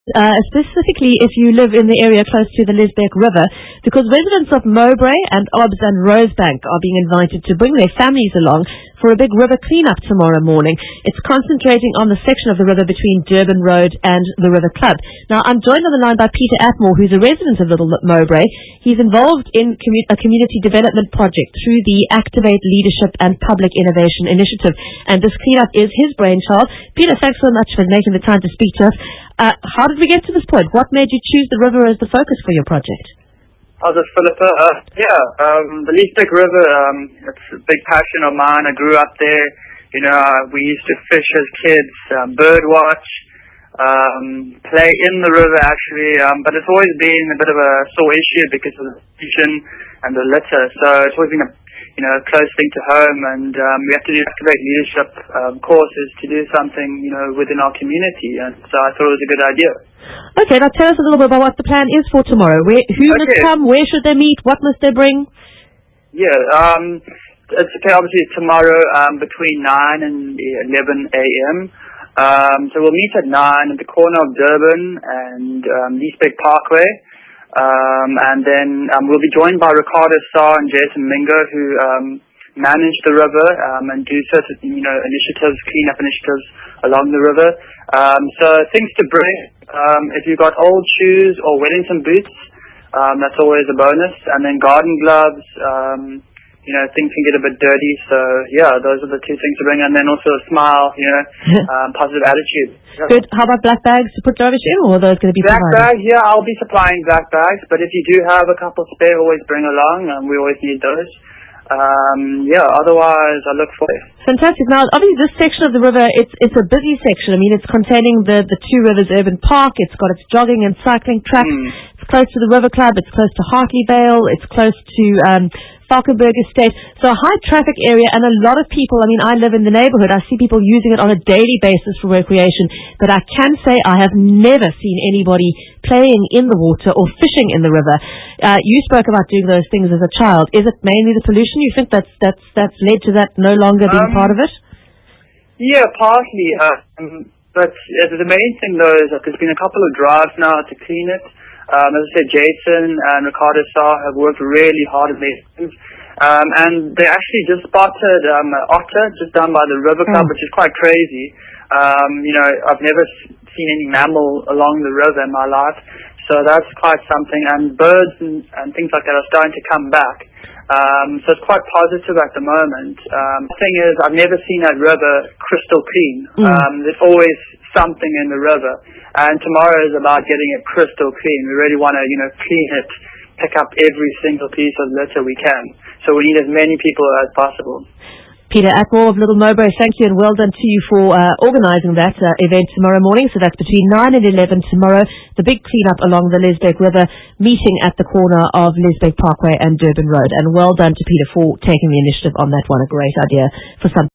specifically if you live in the area close to the Liesbeek River, because residents of Mowbray and and Rosebank are being invited to bring their families along for a big river cleanup tomorrow morning. It's concentrating on the section of the river between Durban Road and the River Club. Now, I'm joined on the line by Peter Atmore, who's a resident of Little Mowbray. He's involved in a community development project through the Activate Leadership and Public Innovation Initiative, and this cleanup is his brainchild. Peter, thanks so much for making the time to speak to us. How did we get to this point? What made you choose the river as the focus for your project? How's it, Philippa? The Liesbeek River, it's a big passion of mine. I grew up there. You know, we used to fish as kids, bird watch, play in the river actually, but it's always been a bit of a sore issue because of the pollution and the litter. So it's always been a close thing to home, and we have to do Activate Leadership courses to do something, within our community, and so I thought it was a good idea. Okay, now tell us a little bit about what the plan is for tomorrow. Who must come? Where should they meet? What must they bring? Yeah, it's okay, obviously tomorrow between 9 and 11 a.m. So we'll meet at 9 at the corner of Durban and Liesbeek Parkway. And then we'll be joined by Ricardo Starr and Jason Mingo, who manage the river and do certain initiatives, cleanup initiatives along the river. So things to bring, if you've got old shoes or Wellington boots, that's always a bonus. And then garden gloves, things can get a bit dirty. So yeah, those are the two things to bring. And then also a smile, positive attitude. Good. How about black bags to put rubbish in, or are those going to be black provided? bags? Yeah, I'll be supplying black bags, but if you do have a couple spare, always bring along. We always need those. Otherwise I look for it. Fantastic. Now, obviously this section of the river, it's a busy section. I mean, it's containing the Two Rivers Urban Park. It's got its jogging and cycling tracks. It's close to the River Club. It's close to Hartley Vale. It's close to Falkenberg Estate. So a high traffic area, and a lot of people, I mean, I live in the neighborhood. I see people using it on a daily basis for recreation, but I can say I have never seen anybody playing in the water or fishing in the river. You spoke about doing those things as a child. Is it mainly the pollution? You think that's led to that no longer being part of it? Yeah, partly. But the main thing though is that there's been a couple of drives now to clean it. As I said, Jason and Ricardo Starr have worked really hard at these things. And they actually just spotted an otter just down by the River Club, which is quite crazy. I've never seen any mammal along the river in my life, so that's quite something. And birds and things like that are starting to come back. So it's quite positive at the moment. The thing is, I've never seen that river crystal clean. There's always something in the river, and tomorrow is about getting it crystal clean. We really want to, clean it, pick up every single piece of litter we can. So we need as many people as possible. Peter Atmore of Little Mowbray, thank you, and well done to you for organising that event tomorrow morning. So that's between 9 and 11 tomorrow, the big cleanup along the Liesbeek River, meeting at the corner of Liesbeek Parkway and Durban Road. And well done to Peter for taking the initiative on that one. A great idea for some